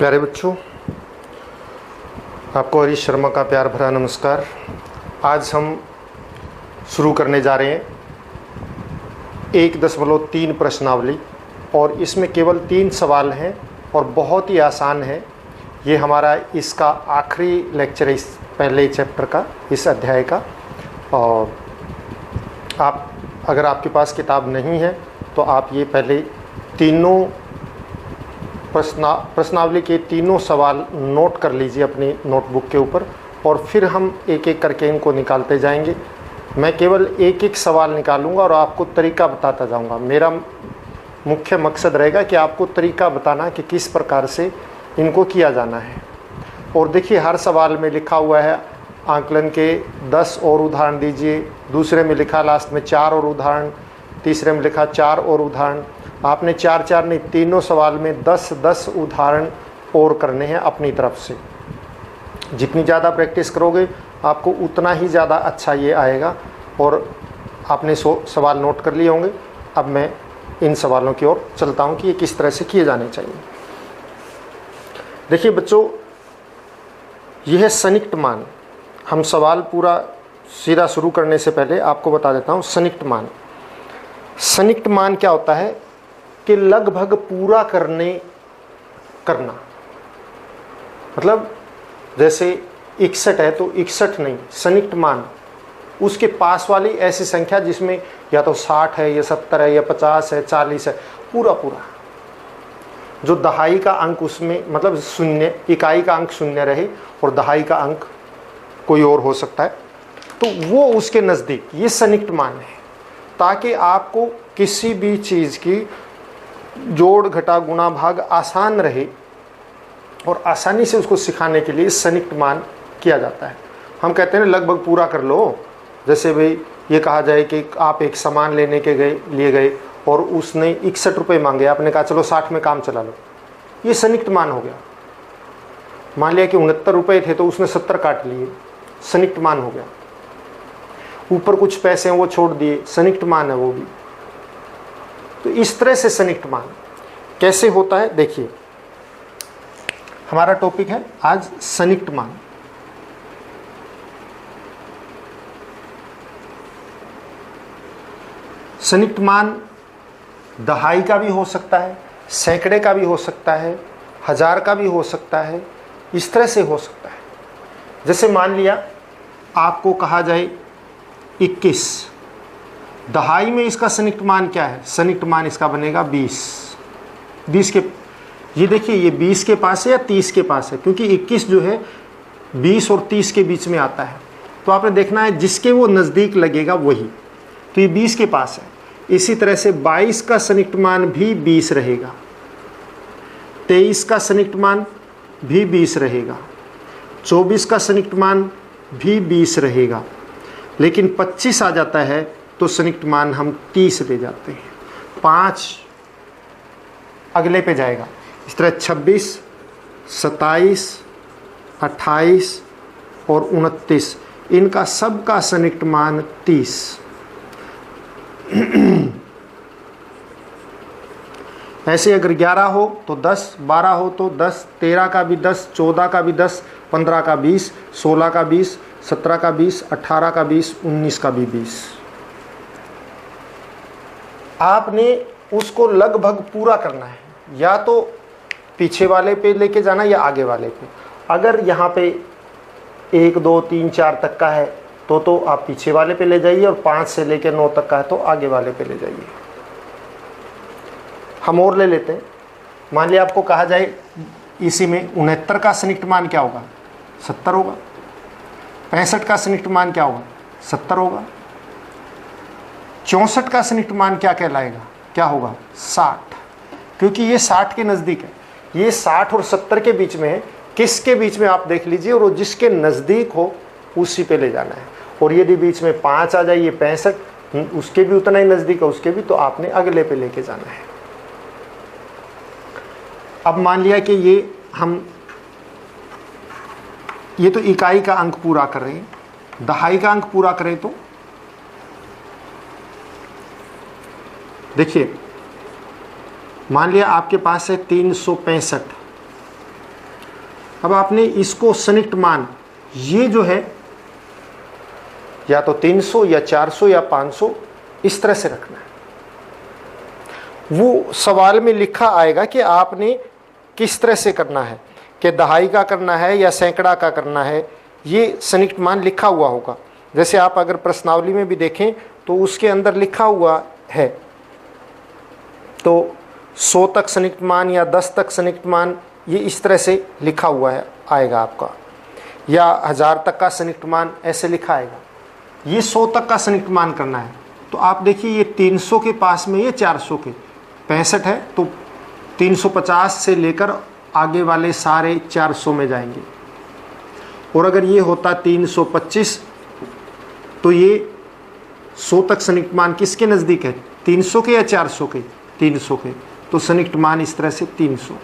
प्यारे बच्चों, आपको हरीश शर्मा का प्यार भरा नमस्कार। आज हम शुरू करने जा रहे हैं 1.3 प्रश्नावली और इसमें केवल 3 सवाल हैं और बहुत ही आसान है। ये हमारा इसका आखिरी लेक्चर है इस पहले चैप्टर का, इस अध्याय का। और अगर आपके पास किताब नहीं है तो आप ये पहले तीनों प्रश्नावली के तीनों सवाल नोट कर लीजिए अपनी नोटबुक के ऊपर और फिर हम एक एक करके इनको निकालते जाएंगे। मैं केवल एक एक सवाल निकालूंगा और आपको तरीका बताता जाऊंगा। मेरा मुख्य मकसद रहेगा कि आपको तरीका बताना कि किस प्रकार से इनको किया जाना है। और देखिए, हर सवाल में लिखा हुआ है आकलन के 10 और उदाहरण दीजिए, दूसरे में लिखा लास्ट में 4 और उदाहरण, तीसरे में लिखा 4 और उदाहरण। आपने 4 नहीं, तीनों सवाल में 10 उदाहरण और करने हैं अपनी तरफ से। जितनी ज़्यादा प्रैक्टिस करोगे आपको उतना ही ज़्यादा अच्छा ये आएगा। और आपने सवाल नोट कर लिए होंगे। अब मैं इन सवालों की ओर चलता हूँ कि ये किस तरह से किए जाने चाहिए। देखिए बच्चों, यह है सन्निकट मान। हम सवाल पूरा सीधा शुरू करने से पहले आपको बता देता हूँ सन्निकट मान। सन्निकट मान क्या होता है कि लगभग पूरा करना। मतलब जैसे 61 है तो 61 नहीं, सन्निकट मान उसके पास वाली ऐसी संख्या जिसमें या तो 60 है या 70 है या 50 है 40 है, पूरा जो दहाई का अंक उसमें, मतलब शून्य, इकाई का अंक शून्य रहे और दहाई का अंक कोई और हो सकता है, तो वो उसके नज़दीक, ये सन्निकट मान है। ताकि आपको किसी भी चीज़ की जोड़ घटा गुणा भाग आसान रहे और आसानी से उसको सिखाने के लिए सन्निकट मान किया जाता है। हम कहते हैं लगभग पूरा कर लो। जैसे भाई ये कहा जाए कि आप एक सामान लेने के लिए गए और उसने 61 रुपये मांगे, आपने कहा चलो 60 में काम चला लो, ये सन्निकट मान हो गया। मान लिया कि 69 रुपये थे तो उसने 70 काट लिए, सन्निकट मान हो गया। ऊपर कुछ पैसे हैं वो छोड़ दिए, सन्निकट मान है वो भी। तो इस तरह से सन्निकट मान कैसे होता है, देखिए हमारा टॉपिक है आज सन्निकट मान। सन्निकट मान दहाई का भी हो सकता है, सैकड़े का भी हो सकता है, 1000 का भी हो सकता है, इस तरह से हो सकता है। जैसे मान लिया आपको कहा जाए 21, दहाई में इसका सन्निकट मान क्या है, सन्निकट मान इसका बनेगा 20 के, ये देखिए ये 20 के पास है या 30 के पास है, क्योंकि 21 जो है 20 और 30 के बीच में आता है। तो आपने देखना है जिसके वो नज़दीक लगेगा वही, तो ये 20 के पास है। इसी तरह से 22 का सन्निकट मान भी 20 रहेगा, 23 का सन्निकट मान भी 20 रहेगा, 24 का सन्निकट मान भी 20 रहेगा। लेकिन 25 आ जाता है तो सन्निकट मान हम 30 ले जाते हैं, 5 अगले पे जाएगा। इस तरह 26, 27, 28 और 29, इनका सबका सन्निकट मान 30। ऐसे अगर 11 हो तो 10, 12 हो तो 10, 13 का भी 10, 14 का भी 10, 15 का 20, 16 का 20, 17 का 20, 18 का 20, 19 का भी 20। आपने उसको लगभग पूरा करना है, या तो पीछे वाले पे लेके जाना या आगे वाले पे। अगर यहाँ पे 1, 2, 3, 4 तक का है तो आप पीछे वाले पे ले जाइए, और 5 से लेकर 9 तक का है तो आगे वाले पे ले जाइए। हम और ले लेते हैं। मान लिया आपको कहा जाए इसी में 69 का सन्निकट मान क्या होगा, 70 होगा। 65 का सन्निकट मान क्या होगा, 70 होगा। 64 का सन्निकट मान क्या कहलाएगा, क्या होगा, 60, क्योंकि ये 60 के नज़दीक है। ये 60 और 70 के बीच में है, किसके बीच में आप देख लीजिए, और जिसके नज़दीक हो उसी पे ले जाना है। और यदि बीच में 5 आ जाए, ये 65, उसके भी उतना ही नज़दीक है, उसके भी, तो आपने अगले पे लेके जाना है। अब मान लिया कि ये तो इकाई का अंक पूरा कर रहे हैं, दहाई का अंक पूरा करें तो देखिए मान लिया आपके पास है 365, अब आपने इसको संयुक्त मान, ये जो है या तो 300 या 400 या 500 इस तरह से रखना है। वो सवाल में लिखा आएगा कि आपने किस तरह से करना है, कि दहाई का करना है या सैकड़ा का करना है, ये संयुक्त मान लिखा हुआ होगा। जैसे आप अगर प्रश्नावली में भी देखें तो उसके अंदर लिखा हुआ है, तो 100 तक संयुक्त मान या 10 तक संयुक्त मान, ये इस तरह से लिखा हुआ है आएगा आपका, या 1000 तक का संयुक्त मान ऐसे लिखा आएगा। ये 100 तक का संयुक्त मान करना है, तो आप देखिए ये 300 के पास में ये 400 के 65 है, तो 350 से लेकर आगे वाले सारे 400 में जाएंगे। और अगर ये होता 325 तो ये 100 तक संयुक्त मान किसके नज़दीक है, 300 के या 400 के, 300 के, तो संयुक्त मान इस तरह से 300।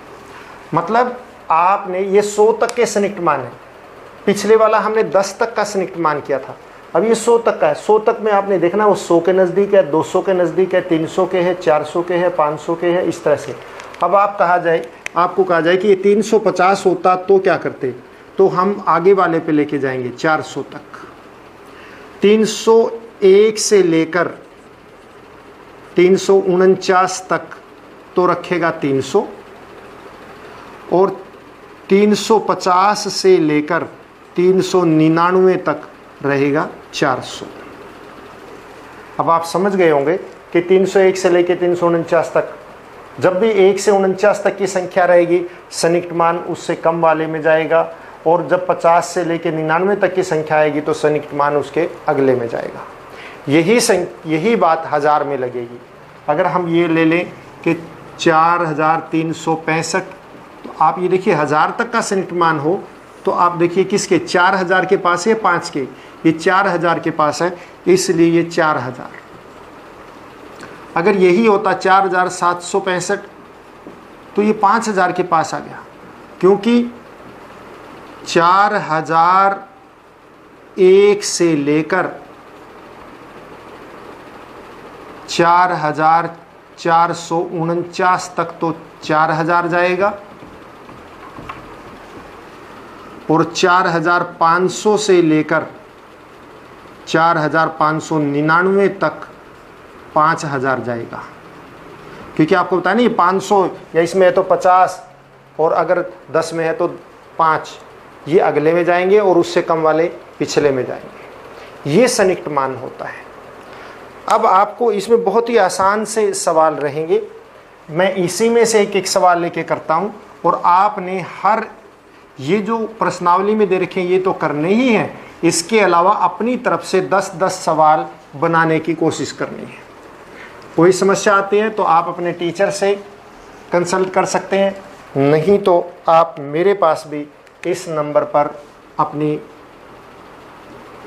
मतलब आपने ये 100 तक के संयुक्त मान है, पिछले वाला हमने 10 तक का संयुक्त मान किया था, अब ये 100 तक का है। 100 तक में आपने देखना वो 100 के नज़दीक है, 200 के नज़दीक है, 300 के है, 400 के है, 500 के है, इस तरह से। अब आपको कहा जाए कि ये 350 होता तो क्या करते, तो हम आगे वाले पे लेके जाएंगे 400 तक। 301 से लेकर 349 तक तो रखेगा 300, और 350 से लेकर 399 तक रहेगा 400। अब आप समझ गए होंगे कि 301 से लेकर 349 तक, जब भी 1 से 49 तक की संख्या रहेगी संयुक्त मान उससे कम वाले में जाएगा, और जब 50 से लेकर 99 तक की संख्या आएगी तो संयुक्त मान उसके अगले में जाएगा। यही बात 1000 में लगेगी। अगर हम ये ले लें कि 4365, तो आप ये देखिए 1000 तक का संयुक्त मान हो तो आप देखिए किसके, 4000 के पास है, 5 के, ये 4000 के पास है, इसलिए ये 4000। अगर यही होता 4765 तो ये 5000 के पास आ गया, क्योंकि 4001 से लेकर 4449 तक तो 4000 जाएगा, और 4500 से लेकर 4599 तक 5000 जाएगा। क्योंकि आपको पता नहीं 500 या इसमें है तो 50, और अगर 10 में है तो 5, ये अगले में जाएंगे और उससे कम वाले पिछले में जाएंगे। ये संयुक्त मान होता है। अब आपको इसमें बहुत ही आसान से सवाल रहेंगे, मैं इसी में से एक एक सवाल लेके करता हूँ, और आपने हर ये जो प्रश्नावली में दे रखे हैं ये तो करने ही हैं, इसके अलावा अपनी तरफ से 10-10 सवाल बनाने की कोशिश करनी है। कोई समस्या आती है तो आप अपने टीचर से कंसल्ट कर सकते हैं, नहीं तो आप मेरे पास भी इस नंबर पर अपनी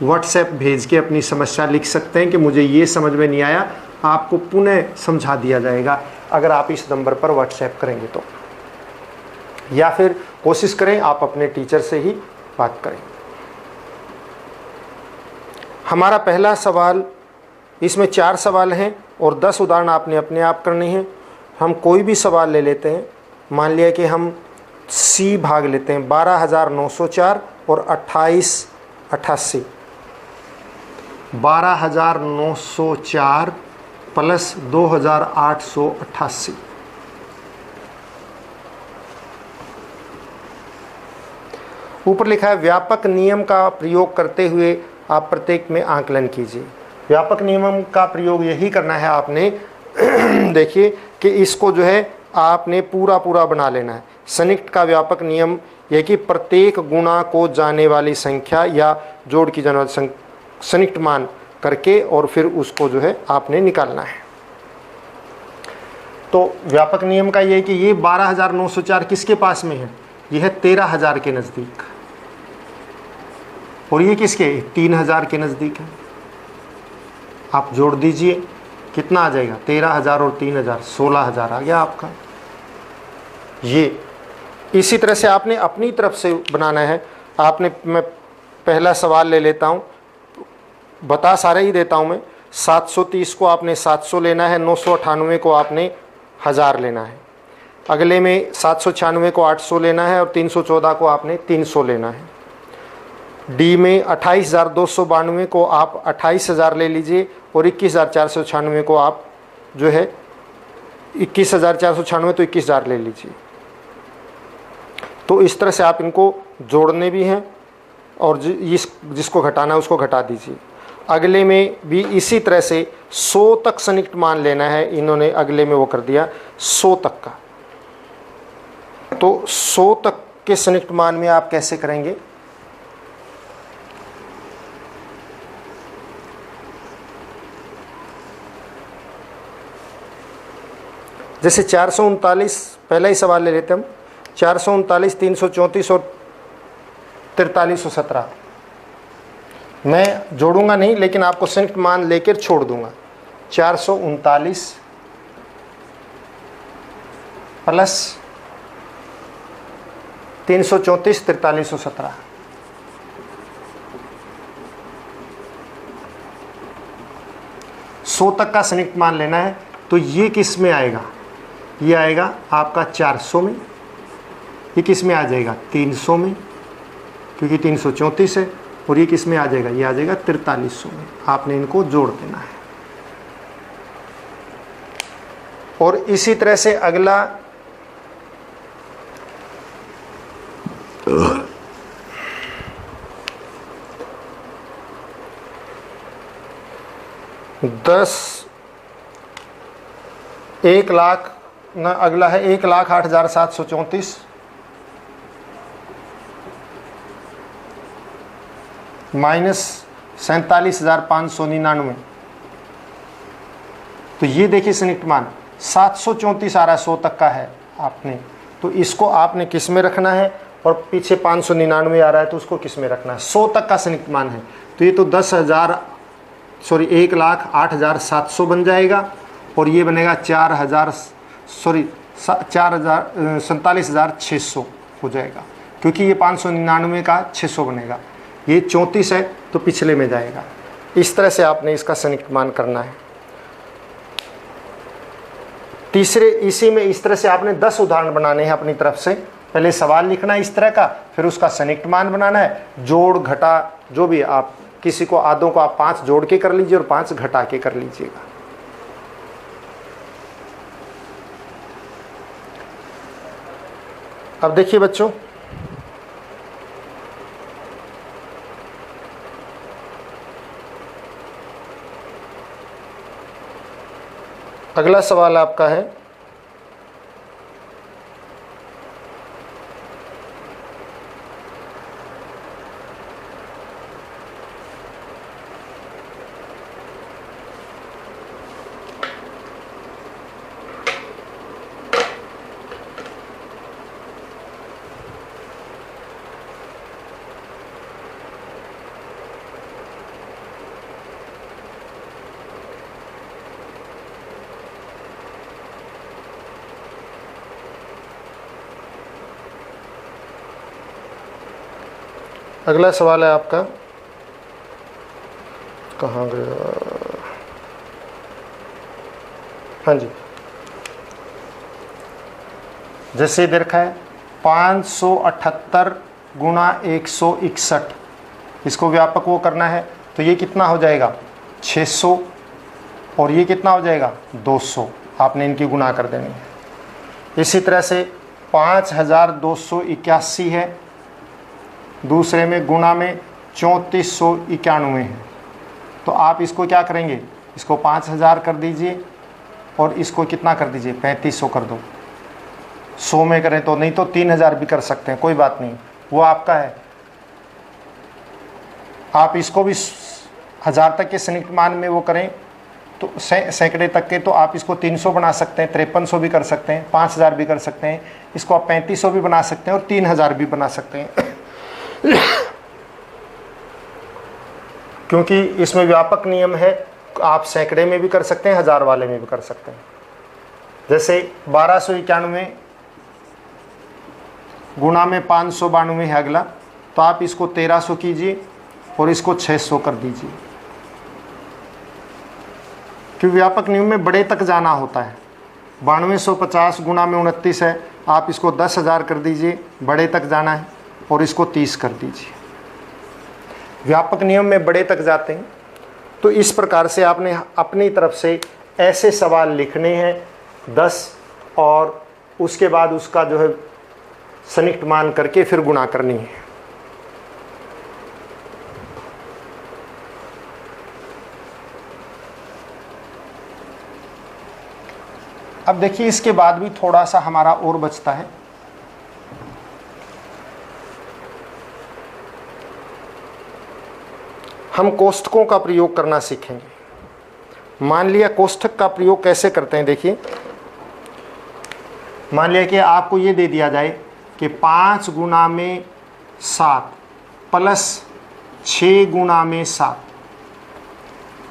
व्हाट्सएप भेज के अपनी समस्या लिख सकते हैं कि मुझे ये समझ में नहीं आया, आपको पुनः समझा दिया जाएगा अगर आप इस नंबर पर व्हाट्सएप करेंगे तो। या फिर कोशिश करें आप अपने टीचर से ही बात करें। हमारा पहला सवाल, इसमें 4 सवाल हैं और 10 उदाहरण आपने अपने आप करने हैं। हम कोई भी सवाल ले लेते हैं, मान लिया कि हम सी भाग लेते हैं, 12904 और 2888। 12904 प्लस 2888। ऊपर लिखा है व्यापक नियम का प्रयोग करते हुए आप प्रत्येक में आकलन कीजिए। व्यापक नियम का प्रयोग यही करना है आपने देखिए कि इसको जो है आपने पूरा बना लेना है। संयुक्त का व्यापक नियम यह कि प्रत्येक गुणा को जाने वाली संख्या या जोड़ की जाने वाली संयुक्त मान करके और फिर उसको जो है आपने निकालना है। तो व्यापक नियम का ये है कि ये 12904 किसके पास में है, यह है 13000 के नज़दीक, और ये किसके 3000 के नज़दीक है। आप जोड़ दीजिए कितना आ जाएगा, 13000 और 3000 16000 आ गया आपका। ये इसी तरह से आपने अपनी तरफ से बनाना है। आपने, मैं पहला सवाल ले लेता हूँ, बता सारे ही देता हूँ मैं। 730 को आपने 700 लेना है, 998 को आपने 1000 लेना है। अगले में 796 को 800 लेना है और 314 को आपने 300 लेना है। डी में 28,292 को आप 28,000 ले लीजिए और 21,496 को आप जो है 21,496 तो 21,000 ले लीजिए। तो इस तरह से आप इनको जोड़ने भी हैं और जिसको घटाना है उसको घटा दीजिए। अगले में भी इसी तरह से 100 तक संयुक्त मान लेना है। इन्होंने अगले में वो कर दिया 100 तक का। तो 100 तक के संयुक्त मान में आप कैसे करेंगे? जैसे 439 पहला ही सवाल ले लेते हम, 439, 334 और 4317 मैं जोड़ूंगा नहीं, लेकिन आपको संयुक्त मान लेकर छोड़ दूंगा। 439 प्लस 334 4317 100 तक का संयुक्त मान लेना है। तो ये किस में आएगा? ये आएगा आपका 400 में। ये किस में आ जाएगा? 300 में, क्योंकि 334 है। और ये किस में आ जाएगा? ये आ जाएगा 4300 में। आपने इनको जोड़ देना है। और इसी तरह से अगला एक लाख ना, अगला है 1,08,734 माइनस 47,599। तो ये देखिए संयुक्त मान 734 आ रहा है, 100 तक का है आपने। तो इसको आपने किस में रखना है? और पीछे 599 आ रहा है तो उसको किस में रखना है? 100 तक का संयुक्त मान है। तो ये तो 1,08,700 बन जाएगा और ये बनेगा 47,600 हो जाएगा, क्योंकि ये 599 का 600 बनेगा। ये 34 है तो पिछले में जाएगा। इस तरह से आपने इसका संयुक्त मान करना है। तीसरे इसी में इस तरह से आपने 10 उदाहरण बनाने हैं अपनी तरफ से। पहले सवाल लिखना है इस तरह का, फिर उसका संयुक्त मान बनाना है, जोड़ घटा जो भी आप किसी को आधों को आप 5 जोड़ के कर लीजिए और 5 घटा के कर लीजिएगा। अब देखिए बच्चों, अगला सवाल आपका है अगला सवाल है आपका, कहाँ गया? हाँ जी, जैसे इधर का है 578 गुणा 161, इसको व्यापक वो करना है। तो ये कितना हो जाएगा? 600 और ये कितना हो जाएगा? 200। आपने इनकी गुणा कर देनी है। इसी तरह से 5281 है, दूसरे में गुणा में 3491 है। तो आप इसको क्या करेंगे? इसको 5000 कर दीजिए और इसको कितना कर दीजिए? 3500 कर दो। 100 में करें तो, नहीं तो 3000 भी कर सकते हैं, कोई बात नहीं, वो आपका है। आप इसको भी 1000 तक के संयुक्त मान में वो करें तो सैकड़े तक के, तो आप इसको 300 बना सकते हैं, 5300 भी कर सकते हैं, 5000 भी कर सकते हैं, इसको आप 3500 भी बना सकते हैं और 3000 भी बना सकते हैं। क्योंकि इसमें व्यापक नियम है, आप सैकड़े में भी कर सकते हैं, 1000 वाले में भी कर सकते हैं। जैसे 1291 गुणा में 592 है अगला, तो आप इसको 1300 कीजिए और इसको 600 कर दीजिए, क्योंकि व्यापक नियम में बड़े तक जाना होता है। 9250 गुना में 29 है, आप इसको 10,000 कर दीजिए, बड़े तक जाना है, और इसको 30 कर दीजिए। व्यापक नियम में बड़े तक जाते हैं। तो इस प्रकार से आपने अपनी तरफ से ऐसे सवाल लिखने हैं 10, और उसके बाद उसका जो है सनिक्ट मान करके फिर गुणा करनी है। अब देखिए इसके बाद भी थोड़ा सा हमारा और बचता है। हम कोष्ठकों का प्रयोग करना सीखेंगे। मान लिया कोष्ठक का प्रयोग कैसे करते हैं, देखिए मान लिया कि आपको ये दे दिया जाए कि 5 गुना में 7 प्लस 6 गुना में 7।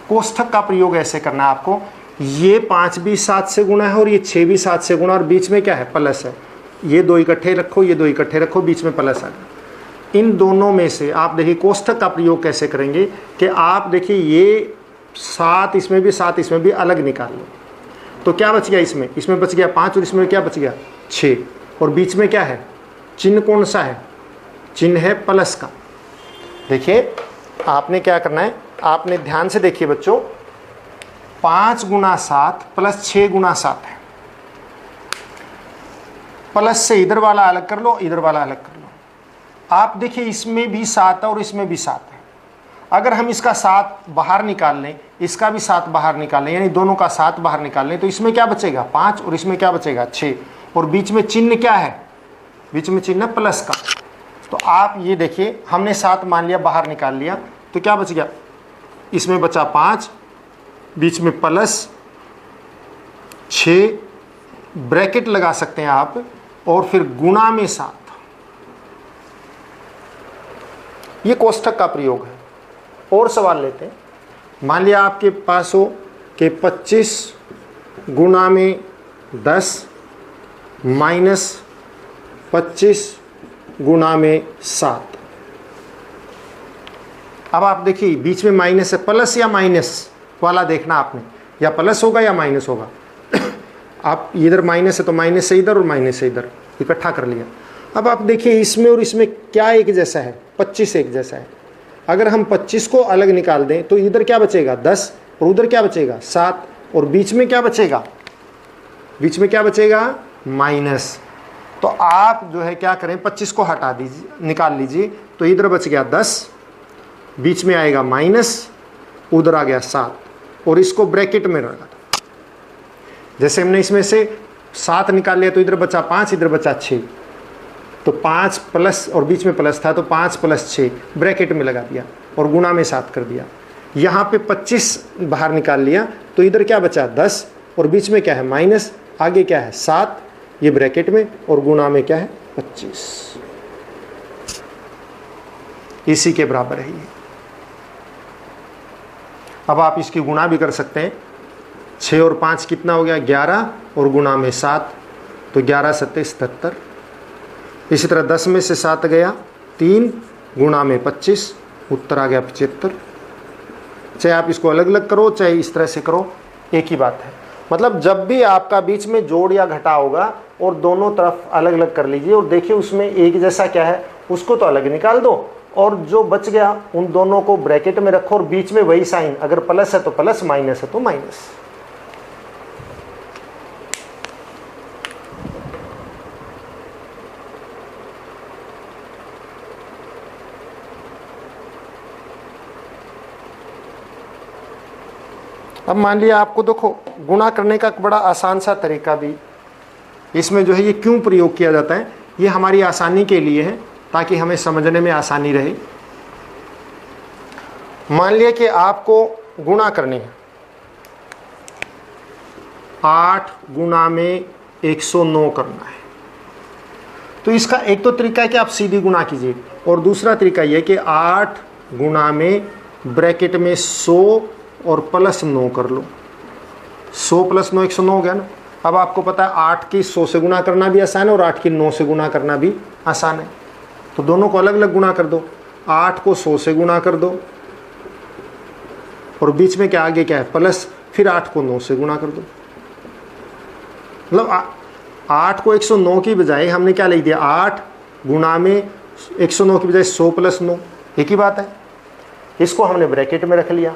कोष्ठक का प्रयोग ऐसे करना है आपको, ये 5 भी 7 से गुना है और ये 6 भी 7 से गुना, और बीच में क्या है, प्लस है। ये दो इकट्ठे रखो, ये दो इकट्ठे रखो, बीच में प्लस आ गया। इन दोनों में से आप देखिए कोष्ठक का प्रयोग कैसे करेंगे कि आप देखिए ये 7 इसमें भी 7 इसमें भी अलग निकाल लो, तो क्या बच गया, इसमें बच गया 5 और इसमें क्या बच गया 6, और बीच में क्या है, चिन्ह कौन सा है, चिन्ह है प्लस का। देखिए आपने क्या करना है, आपने ध्यान से देखिए बच्चों, 5 गुना 7 प्लस 6 गुना 7 है। प्लस से इधर वाला अलग कर लो, इधर वाला अलग कर लो। आप देखिए इसमें भी 7 है और इसमें भी 7 है। अगर हम इसका 7 बाहर निकाल लें, इसका भी 7 बाहर निकाल लें, यानी दोनों का 7 बाहर निकाल लें, तो इसमें क्या बचेगा 5 और इसमें क्या बचेगा 6, और बीच में चिन्ह क्या है, बीच में चिन्ह प्लस का। तो आप ये देखिए हमने 7 मान लिया बाहर निकाल लिया, तो क्या बच गया, इसमें बचा 5, बीच में प्लस 6, ब्रैकेट लगा सकते हैं आप, और फिर गुणा में 7। ये कोष्ठक का प्रयोग है। और सवाल लेते हैं। मान लिया आपके पास हो कि 25 गुना में 10 माइनस 25 गुना में 7। अब आप देखिए बीच में माइनस है, प्लस या माइनस वाला देखना आपने, या प्लस होगा या माइनस होगा। आप इधर माइनस है तो माइनस से इधर और माइनस से इधर इकट्ठा कर लिया। अब आप देखिए इसमें और इसमें क्या एक जैसा है, 25 एक जैसा है। अगर हम 25 को अलग निकाल दें तो इधर क्या बचेगा 10, और उधर क्या बचेगा 7, और बीच में क्या बचेगा, बीच में क्या बचेगा माइनस। तो आप जो है क्या करें, 25 को हटा दीजिए, निकाल लीजिए, तो इधर बच गया 10, बीच में आएगा माइनस, उधर आ गया 7, और इसको ब्रैकेट में रखा। जैसे हमने इसमें से 7 निकाल लिया तो इधर बचा 5, इधर बचा 6, तो 5 प्लस और बीच में प्लस था तो 5 प्लस 6 ब्रैकेट में लगा दिया और गुणा में 7 कर दिया। यहाँ पे 25 बाहर निकाल लिया तो इधर क्या बचा 10, और बीच में क्या है माइनस, आगे क्या है 7, ये ब्रैकेट में, और गुणा में क्या है 25। इसी के बराबर है ये। अब आप इसकी गुणा भी कर सकते हैं। 6 और 5 कितना हो गया 11, और गुणा में 7, तो 11 7 77। इसी तरह 10 में से 7 गया 3, गुणा में 25, उत्तर आ गया 75। चाहे आप इसको अलग अलग करो चाहे इस तरह से करो, एक ही बात है। मतलब जब भी आपका बीच में जोड़ या घटा होगा और दोनों तरफ अलग अलग कर लीजिए, और देखिए उसमें एक जैसा क्या है उसको तो अलग निकाल दो, और जो बच गया उन दोनों को ब्रैकेट में रखो, और बीच में वही साइन, अगर प्लस है तो प्लस, माइनस है तो माइनस। अब मान लिया आपको देखो गुणा करने का बड़ा आसान सा तरीका भी इसमें जो है, ये क्यों प्रयोग किया जाता है, ये हमारी आसानी के लिए है ताकि हमें समझने में आसानी रहे। मान लिया कि आपको गुणा करनी है, 8 गुना में 109 करना है, तो इसका एक तो तरीका है कि आप सीधी गुणा कीजिए, और दूसरा तरीका यह है कि 8 गुना में ब्रैकेट में 100 और प्लस 9 कर लो। 100 प्लस 9 109 हो गया ना। अब आपको पता है 8 की 100 से गुणा करना भी आसान है और 8 की 9 से गुणा करना भी आसान है, तो दोनों को अलग अलग गुणा कर दो। 8 को 100 से गुणा कर दो, और बीच में क्या आगे क्या है प्लस, फिर 8 को 9 से गुणा कर दो। मतलब 8 को 109 की बजाय हमने क्या लिख दिया, 8 गुणा में 109 की बजाय 100 + 9, एक ही बात है। इसको हमने ब्रैकेट में रख लिया।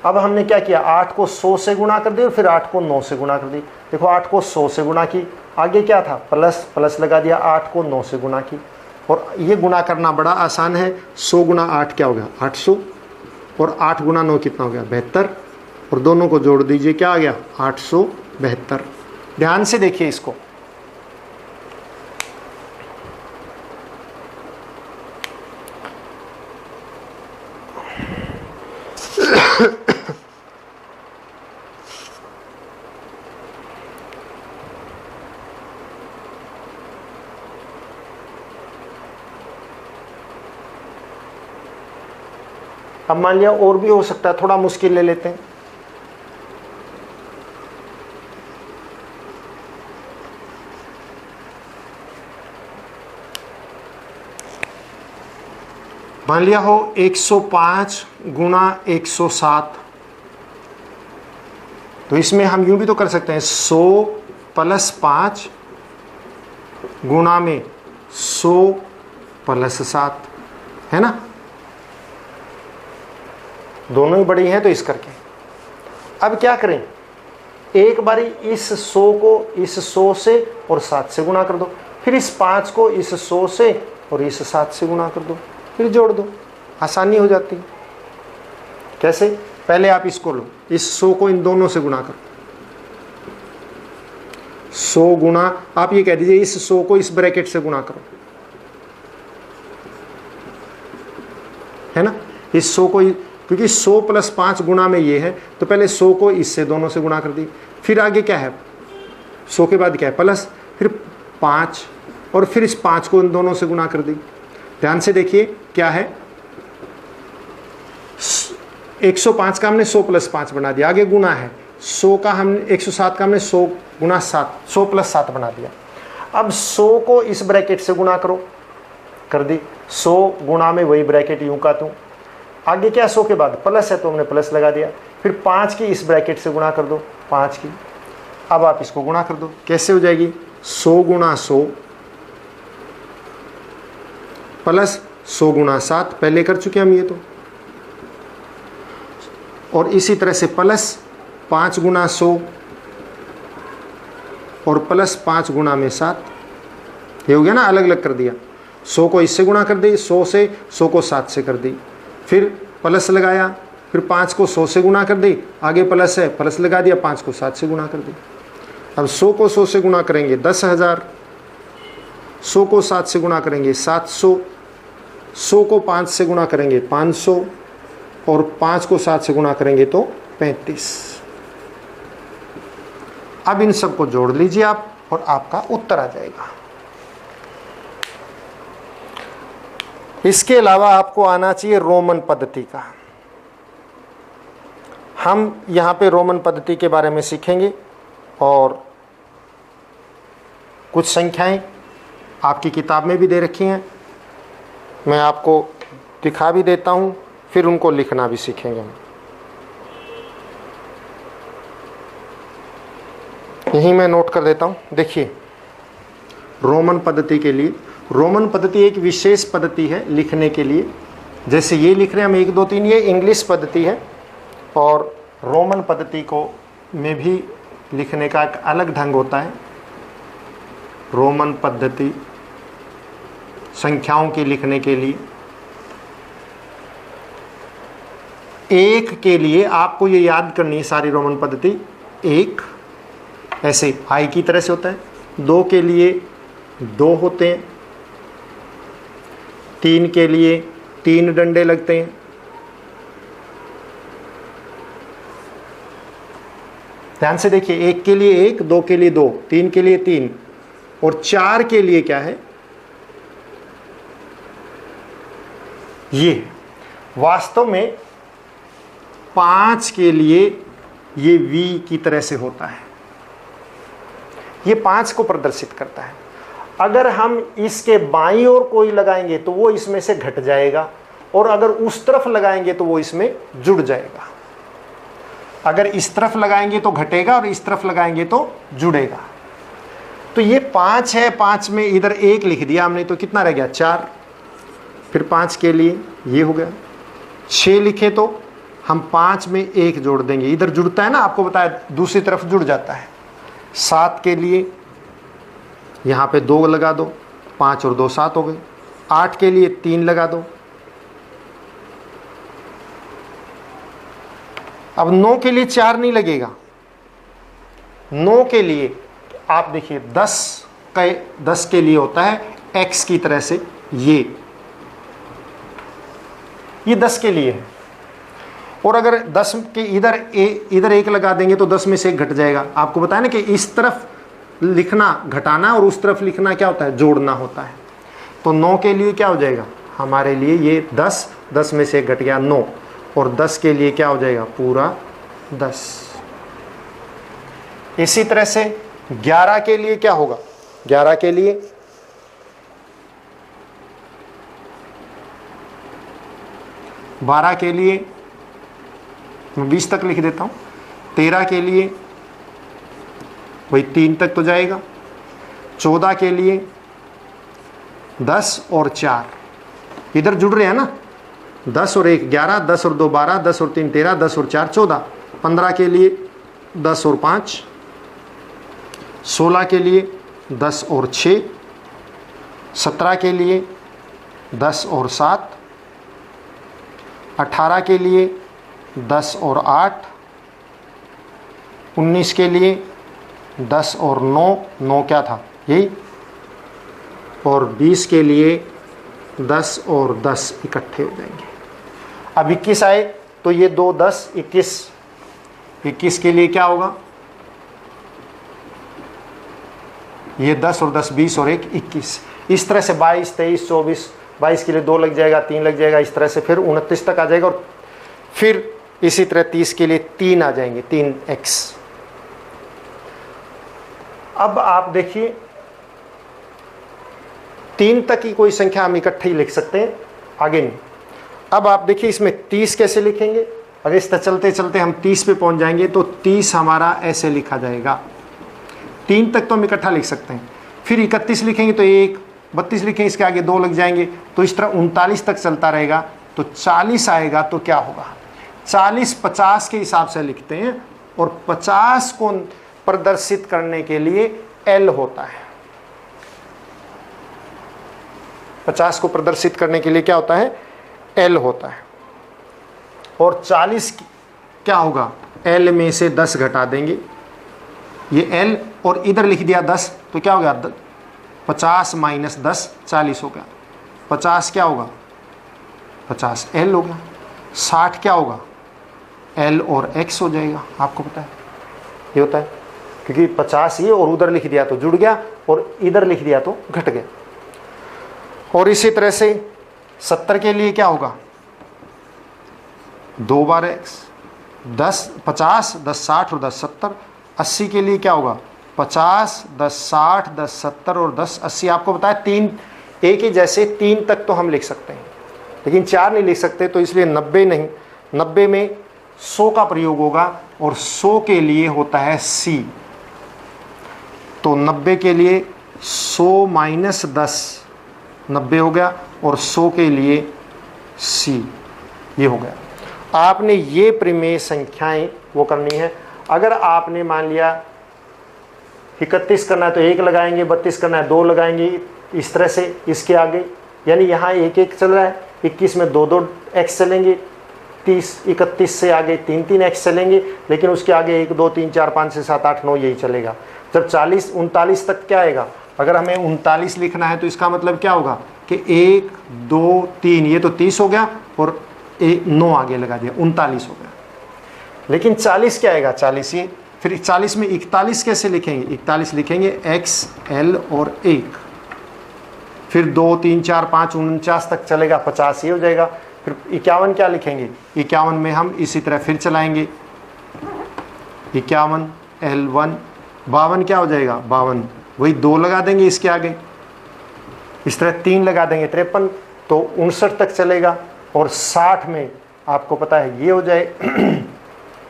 अब हमने क्या किया, 8 को 100 से गुणा कर दिया और फिर 8 को 9 से गुणा कर दी। देखो 8 को 100 से गुणा की, आगे क्या था प्लस, प्लस लगा दिया, 8 को 9 से गुणा की। और ये गुणा करना बड़ा आसान है। 100 गुणा 8 क्या हो गया 800, और 8 गुणा 9 कितना हो गया 72, और दोनों को जोड़ दीजिए क्या आ गया 872। ध्यान से देखिए इसको, अब मान लिया और भी हो सकता है, थोड़ा मुश्किल ले लेते हैं। मान लिया हो 105 गुणा 107, तो इसमें हम यूं भी तो कर सकते हैं 100 + 5 गुणा में 100 + 7, है ना, दोनों ही बड़ी हैं तो इस करके। अब क्या करें, एक बारी इस 100 को इस 100 से और 7 से गुणा कर दो, फिर इस 5 को इस 100 से और इस 7 से गुणा कर दो, फिर जोड़ दो, आसानी हो जाती है। कैसे, पहले आप इसको लो, इस 100 को इन दोनों से गुणा करो, 100 गुणा, आप ये कह दीजिए इस 100 को इस ब्रैकेट से गुणा करो, है ना, इस 100 को, क्योंकि 100 + 5 गुणा में ये है, तो पहले 100 को इससे दोनों से गुणा कर दी, फिर आगे क्या है 100 के बाद क्या है प्लस, फिर 5, और फिर इस 5 को इन दोनों से गुणा कर दी। ध्यान से देखिए क्या है, 105 का हमने 100 + 5 बना दिया, आगे गुणा है 100 का, हमने 107 का हमने 100 गुणा 7, 100 + 7 बना दिया। अब 100 को इस ब्रैकेट से गुणा करो, कर दी, 100 गुणा में वही ब्रैकेट यूं का तू, आगे क्या 100 के बाद प्लस है तो हमने प्लस लगा दिया, फिर 5 की इस ब्रैकेट से गुणा कर दो, 5 की। अब आप इसको गुणा कर दो, कैसे हो जाएगी 100 गुणा 100 प्लस 100 गुणा 7, पहले कर चुके हम ये तो, और इसी तरह से प्लस 5 गुणा 100 और प्लस 5 गुणा में 7, ये हो गया ना, अलग अलग कर दिया, 100 को इससे गुणा कर दी, 100 से 100 को 7 से कर दी, फिर प्लस लगाया, फिर 5 को 100 से गुणा कर दी, आगे प्लस है प्लस लगा दिया, 5 को 7 से गुणा कर दी। अब 100 को 100 से गुणा करेंगे 10,000, 100 को 7 से गुणा करेंगे 700, 100 को 5 से गुणा करेंगे 500, और 5 को 7 से गुणा करेंगे तो 35। अब इन सबको जोड़ लीजिए आप और आपका उत्तर आ जाएगा। इसके अलावा आपको आना चाहिए रोमन पद्धति का। हम यहाँ पे रोमन पद्धति के बारे में सीखेंगे, और कुछ संख्याएं आपकी किताब में भी दे रखी हैं, मैं आपको दिखा भी देता हूँ, फिर उनको लिखना भी सीखेंगे हम। यहीं मैं नोट कर देता हूँ। देखिए, रोमन पद्धति के लिए, रोमन पद्धति एक विशेष पद्धति है लिखने के लिए। जैसे ये लिख रहे हैं हम 1 2 3, ये इंग्लिश पद्धति है, और रोमन पद्धति को में भी लिखने का एक अलग ढंग होता है। रोमन पद्धति संख्याओं की लिखने के लिए, एक के लिए आपको ये याद करनी है सारी रोमन पद्धति। एक ऐसे आई की तरह से होता है, 2 के लिए 2 होते हैं, 3 के लिए 3 डंडे लगते हैं, ध्यान से देखिए, 1 के लिए 1, 2 के लिए 2, 3 के लिए 3, और 4 के लिए क्या है ये। वास्तव में 5 के लिए ये V की तरह से होता है, ये 5 को प्रदर्शित करता है। अगर हम इसके बाईं ओर कोई लगाएंगे तो वो इसमें से घट जाएगा, और अगर उस तरफ लगाएंगे तो वो इसमें जुड़ जाएगा। अगर इस तरफ लगाएंगे तो घटेगा और इस तरफ लगाएंगे तो जुड़ेगा। तो ये 5 है, 5 में इधर 1 लिख दिया हमने तो कितना रह गया 4। फिर 5 के लिए ये हो गया। 6 लिखे तो हम 5 में 1 जोड़ देंगे, इधर जुड़ता है ना, आपको बताया दूसरी तरफ जुड़ जाता है। 7 के लिए यहाँ पे 2 लगा दो, 5 और 2 7 हो गए। 8 के लिए 3 लगा दो। अब 9 के लिए 4 नहीं लगेगा। 9 के लिए आप देखिए 10 के लिए होता है x की तरह से ये 10 के लिए है। और अगर 10 के इधर 1 लगा देंगे तो 10 में से 1 घट जाएगा। आपको बताया ना कि इस तरफ लिखना घटाना और उस तरफ लिखना क्या होता है, जोड़ना होता है। तो 9 के लिए क्या हो जाएगा हमारे लिए, ये 10 में से 1 घट गया 9, और 10 के लिए क्या हो जाएगा पूरा 10। इसी तरह से 11 के लिए क्या होगा, 11 के लिए 12 के लिए मैं 20 तक लिख देता हूँ। 13 के लिए वही 3 तक तो जाएगा। 14 के लिए 10 और 4 इधर जुड़ रहे हैं ना, 10 और 1 11, 10 और 2 12, 10 और 3 13, 10 और 4 14। 15 के लिए 10 और 5, 16 के लिए 10 और 6, 17 के लिए 10 और 7, 18 के लिए 10 और 8, 19 के लिए 10 और 9 क्या था यही, और 20 के लिए 10 और 10 इकट्ठे हो जाएंगे। अब 21 आए तो ये 2 10 21 के लिए क्या होगा, ये 10 और 10 20 और 1 21। इस तरह से 22 23 24, 22 के लिए 2 लग जाएगा, 3 लग जाएगा, इस तरह से फिर 29 तक आ जाएगा। और फिर इसी तरह 30 के लिए 3 आ जाएंगे, 3x। अब आप देखिए 3 तक की कोई संख्या हम इकट्ठे ही लिख सकते हैं, आगे नहीं। अब आप देखिए इसमें 30 कैसे लिखेंगे, अगर इस तरह चलते चलते हम 30 पे पहुंच जाएंगे तो 30 हमारा ऐसे लिखा जाएगा। 3 तक तो हम इकट्ठा लिख सकते हैं। फिर 31 लिखेंगे तो 1, 32 लिखेंगे इसके आगे 2 लग जाएंगे, तो इस तरह 39 तक चलता रहेगा। तो 40 आएगा तो क्या होगा, 40 50 के हिसाब से लिखते हैं, और 50 को प्रदर्शित करने के लिए L होता है। 50 को प्रदर्शित करने के लिए क्या होता है, L होता है। और 40 क्या होगा, L में से 10 घटा देंगे, ये L, और इधर लिख दिया 10 तो क्या हो गया 50 माइनस 10 40 हो गया। 50 क्या होगा 50 L हो गया। 60 क्या होगा L और X हो जाएगा। आपको पता है ये होता है, क्योंकि 50 ये और उधर लिख दिया तो जुड़ गया, और इधर लिख दिया तो घट गया। और इसी तरह से 70 के लिए क्या होगा 2 बार X, 10 50 10 60 और 10 70। 80 के लिए क्या होगा 50 10 60 10 70 और 10 80। आपको बताया 3 एक ही जैसे 3 तक तो हम लिख सकते हैं, लेकिन 4 नहीं लिख सकते, तो इसलिए 90 नहीं, 90 में 100 का प्रयोग होगा, और 100 के लिए होता है C। तो 90 के लिए 100 माइनस 10 90 हो गया, और 100 के लिए C ये हो गया। आपने ये प्रमेय संख्याएं वो करनी है। अगर आपने मान लिया 31 करना है तो 1 लगाएंगे, 32 करना है 2 लगाएंगे, इस तरह से इसके आगे, यानी यहाँ 1 1 चल रहा है, 21 में 2 2 x चलेंगे, 30 31 से आगे 3 3 x चलेंगे, लेकिन उसके आगे 1 2 3 4 5 6 7 8 9 यही चलेगा। जब 40 39 तक क्या आएगा, अगर हमें 39 लिखना है तो इसका मतलब क्या होगा कि 1 2 3 ये तो 30 हो गया, और 9 आगे लगा दिया 39 हो गया। लेकिन 40 क्या आएगा 40 ये, फिर 40 में 41 कैसे लिखेंगे, 41 लिखेंगे x l और 1, फिर 2 3 4 5 49 तक चलेगा, 50 ये हो जाएगा। फिर 51 क्या लिखेंगे, 51 में हम इसी तरह फिर चलाएंगे, 51 L1। 52 क्या हो जाएगा 52, वही 2 लगा देंगे इसके आगे, इस तरह 3 लगा देंगे 53, तो 59 तक चलेगा। और 60 में आपको पता है ये हो जाए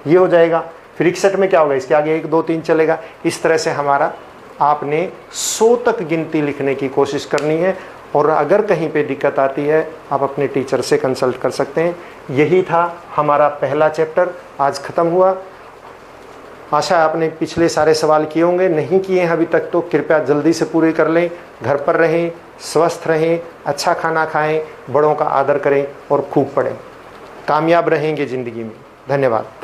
ये हो जाएगा। फिर 61 में क्या होगा, इसके आगे 1 2 3 चलेगा। इस तरह से हमारा आपने 100 तक गिनती लिखने की कोशिश करनी है। और अगर कहीं पे दिक्कत आती है आप अपने टीचर से कंसल्ट कर सकते हैं। यही था हमारा पहला चैप्टर, आज ख़त्म हुआ। आशा है आपने पिछले सारे सवाल किए होंगे, नहीं किए हैं अभी तक तो कृपया जल्दी से पूरे कर लें। घर पर रहें, स्वस्थ रहें, अच्छा खाना खाएं, बड़ों का आदर करें और खूब पढ़ें। कामयाब रहेंगे ज़िंदगी में। धन्यवाद।